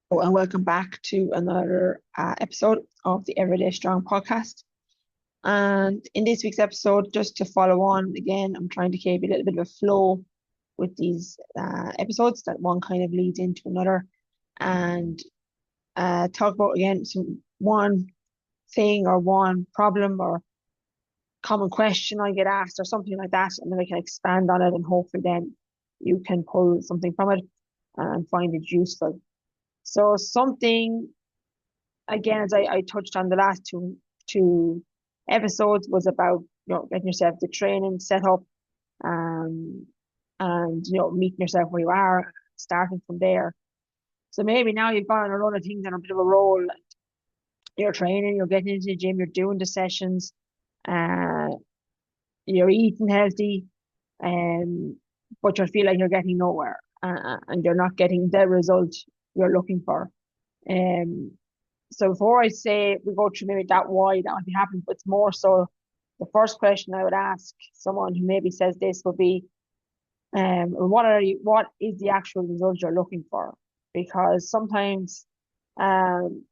And welcome back to another episode of the Everyday Strong podcast. And in this week's episode, just to follow on again, I'm trying to keep a little bit of a flow with these episodes that one kind of leads into another, and talk about again some one thing or one problem or common question I get asked or something like that, and then I can expand on it, and hopefully then you can pull something from it and find it useful. So something again, as I touched on the last two episodes, was about getting yourself the training set up, um, and meeting yourself where you are, starting from there. So maybe now you've got on a run of things and a bit of a roll. You're training, you're getting into the gym, you're doing the sessions, uh, you're eating healthy, but you feel like you're getting nowhere, and you're not getting the result you're looking for. Um, So before I say we go through maybe that why that might be happening, but it's more so the first question I would ask someone who maybe says this would be, what is the actual result you're looking for? Because sometimes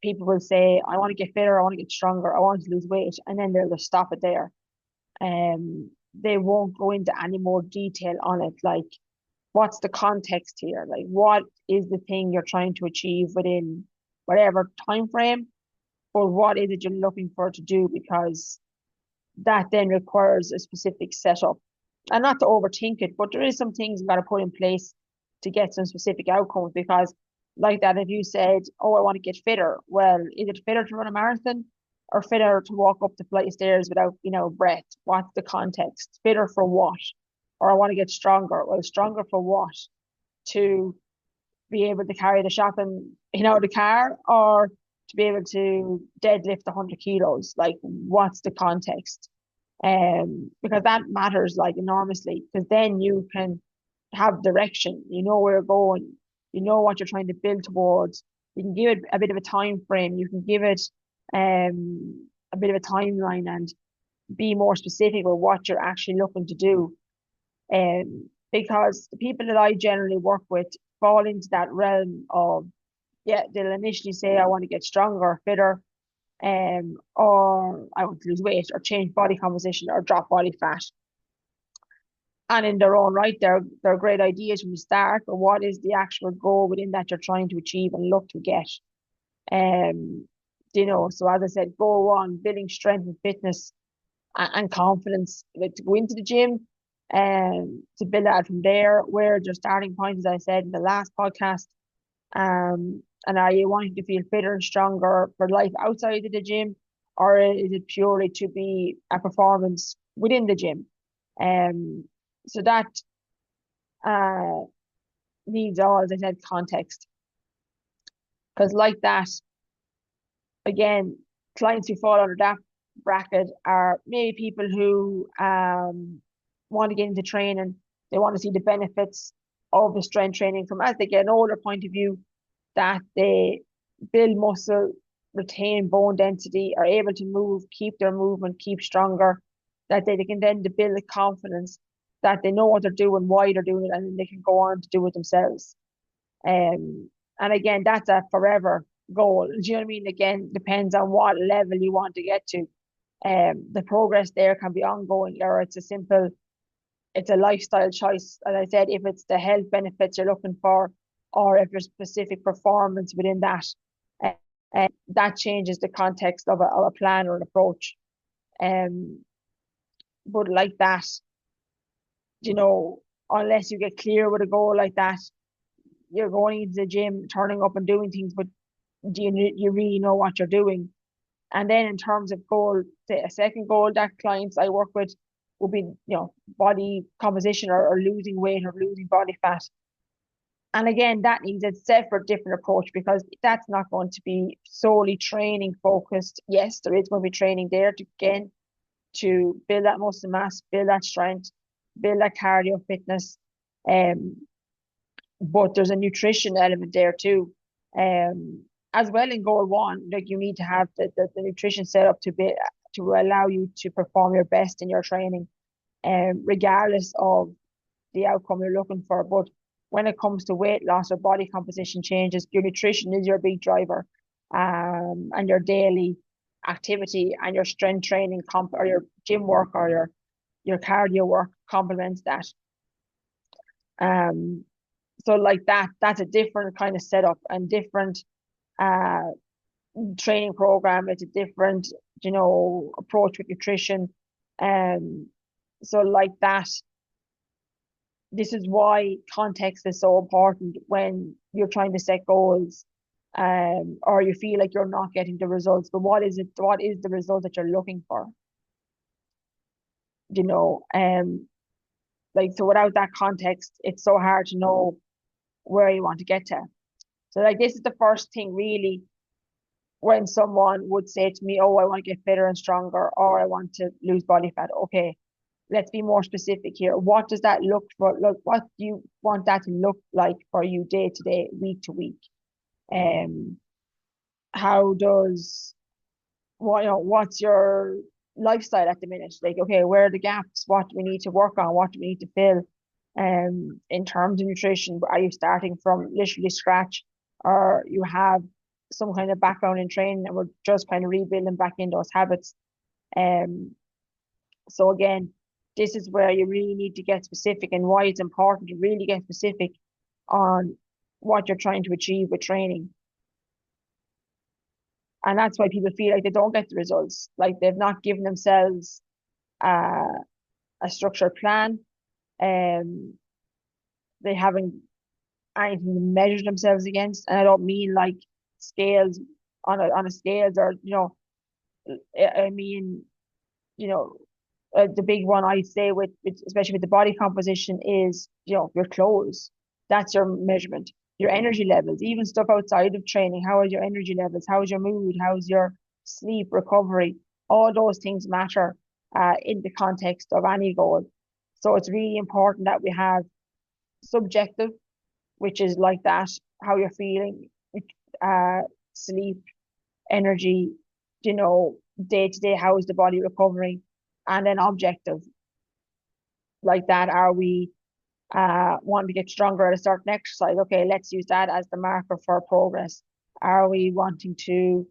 people will say, I want to get fitter, I want to get stronger, I want to lose weight, and then they'll just stop it there. They won't go into any more detail on it, like what's the context here? Like what is the thing you're trying to achieve within whatever time frame? Or what is it you're looking for to do, because that then requires a specific setup. And not to overthink it, but there is some things you've got to put in place to get some specific outcomes. Because like that, if you said, oh, I want to get fitter, well, is it fitter to run a marathon or fitter to walk up the flight of stairs without breath? What's the context? Fitter for what? Or I want to get stronger, well, stronger for what? To be able to carry the shopping the car, or to be able to deadlift 100 kilos. Like what's the context? Because that matters like enormously, because then you can have direction, where you're going, what you're trying to build towards. You can give it a bit of a time frame, you can give it a bit of a timeline, and be more specific with what you're actually looking to do. Because the people that I generally work with fall into that realm of, yeah, they'll initially say, I want to get stronger, fitter, or I want to lose weight or change body composition or drop body fat. And in their own right, they're great ideas from the start, but what is the actual goal within that you're trying to achieve and look to get? Um, so as I said, goal one, building strength and fitness and confidence, like to go into the gym and to build that from there. Where your starting point, as I said in the last podcast, and are you wanting to feel fitter and stronger for life outside of the gym, or is it purely to be a performance within the gym? Um, so that uh needs all, as I said, context. Because like that, again, clients who fall under that bracket are maybe people who want to get into training. They want to see the benefits of the strength training from, as they get an older point of view, that they build muscle, retain bone density, are able to move, keep their movement, keep stronger, that they can then build the confidence that they know what they're doing, why they're doing it, and then they can go on to do it themselves. And again, that's a forever goal. Do you know what I mean? Again, depends on what level you want to get to. The progress there can be ongoing, or it's a lifestyle choice. As I said, if it's the health benefits you're looking for, or if there's specific performance within that, that changes the context of a plan or an approach. But like that, you know, unless you get clear with a goal like that, you're going into the gym, turning up and doing things, but do you really know what you're doing? And then in terms of goal, a second goal that clients I work with will be, body composition, or losing weight or losing body fat. And again, that needs a separate, different approach, because that's not going to be solely training focused. Yes, there is going to be training there to, again, to build that muscle mass, build that strength, build that cardio fitness. Um, but there's a nutrition element there too. As well in goal one, like you need to have the nutrition set up to allow you to perform your best in your training, regardless of the outcome you're looking for. But when it comes to weight loss or body composition changes, your nutrition is your big driver, and your daily activity and your strength training or your gym work or your cardio work complements that. So like that's a different kind of setup and different uh training program. It's a different, approach with nutrition. So like that, this is why context is so important when you're trying to set goals, or you feel like you're not getting the results. But what is the result that you're looking for? You know, like, so without that context, it's so hard to know where you want to get to. So like this is the first thing really when someone would say to me, oh, I want to get fitter and stronger, or I want to lose body fat. Okay, let's be more specific here. What does that look for? Look, what do you want that to look like for you day to day, week to week? How does what's your lifestyle at the minute? Like, okay, where are the gaps? What do we need to work on? What do we need to fill? In terms of nutrition, are you starting from literally scratch, or you have some kind of background in training and we're just kind of rebuilding back in those habits? So again, this is where you really need to get specific, and why it's important to really get specific on what you're trying to achieve with training. And that's why people feel like they don't get the results, like they've not given themselves a structured plan. Um, they haven't anything to measure themselves against. And I don't mean like scales on a scales, or I mean, the big one I say with especially with the body composition is, your clothes. That's your measurement. Your energy levels, even stuff outside of training. How are your energy levels? How is your mood? How's your sleep, recovery? All those things matter in the context of any goal. So it's really important that we have subjective, which is like that, how you're feeling, uh, sleep, energy, day to day, how is the body recovering? And then objective, like that, are we wanting to get stronger at a certain exercise? Okay, let's use that as the marker for progress. Are we wanting to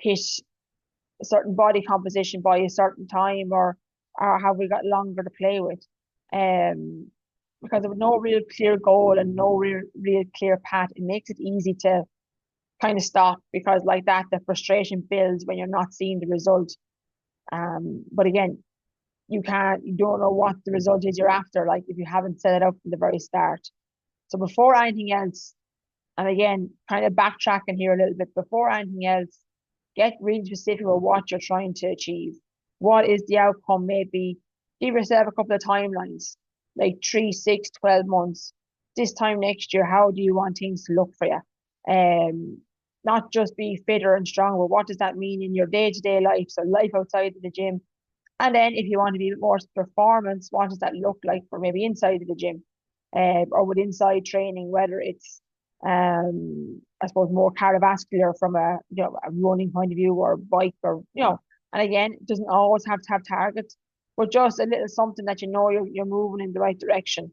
hit a certain body composition by a certain time, or have we got longer to play with? Because with no real clear goal and no real clear path, it makes it easy to kind of stop, because like that, the frustration builds when you're not seeing the result. But again, you don't know what the result is you're after, like if you haven't set it up from the very start. So before anything else, and again, kind of backtracking here a little bit, before anything else, get really specific about what you're trying to achieve. What is the outcome? Maybe give yourself a couple of timelines, like 3, 6, 12 months. This time next year, how do you want things to look for you? Not just be fitter and stronger. What does that mean in your day-to-day life? So life outside of the gym. And then if you want to be more performance, what does that look like for maybe inside of the gym, or with inside training, whether it's, I suppose, more cardiovascular from a running point of view, or bike, or and again, it doesn't always have to have targets, but just a little something that you're moving in the right direction.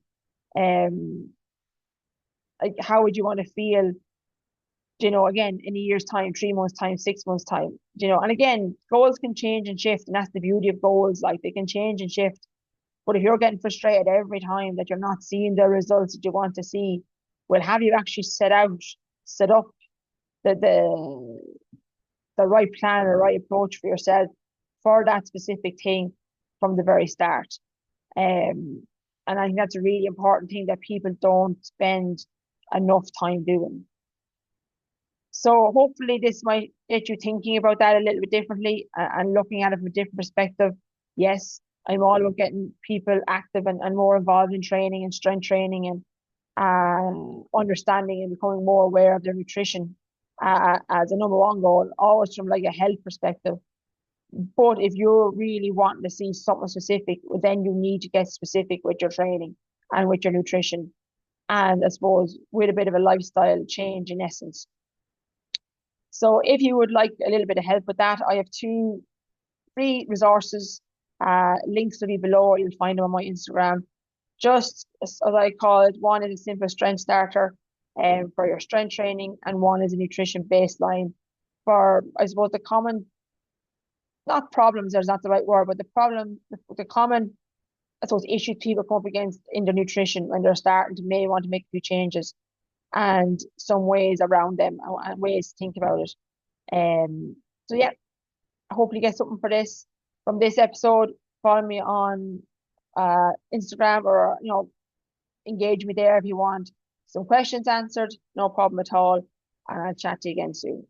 Like, how would you want to feel, again, in a year's time, 3 months' time, 6 months' time, and again, goals can change and shift, and that's the beauty of goals. Like, they can change and shift. But if you're getting frustrated every time that you're not seeing the results that you want to see, well, have you actually set up the right plan or right approach for yourself for that specific thing from the very start? And I think that's a really important thing that people don't spend enough time doing. So hopefully this might get you thinking about that a little bit differently, and looking at it from a different perspective. Yes, I'm all about getting people active and more involved in training and strength training, and understanding and becoming more aware of their nutrition as a number one goal, always from like a health perspective. But if you're really wanting to see something specific, then you need to get specific with your training and with your nutrition, and I suppose with a bit of a lifestyle change in essence. So if you would like a little bit of help with that, I have 2 free resources. Links will be below, or you'll find them on my Instagram. just as I call it, one is a simple strength starter for your strength training, and one is a nutrition baseline for, I suppose, the common, not problems, there's not the right word, but the common, I suppose, issues people come up against in their nutrition when they're starting to may want to make a few changes, and some ways around them and ways to think about it. So yeah, I hope you get something for this from this episode. Follow me on Instagram, or engage me there if you want some questions answered. No problem at all. And I'll chat to you again soon.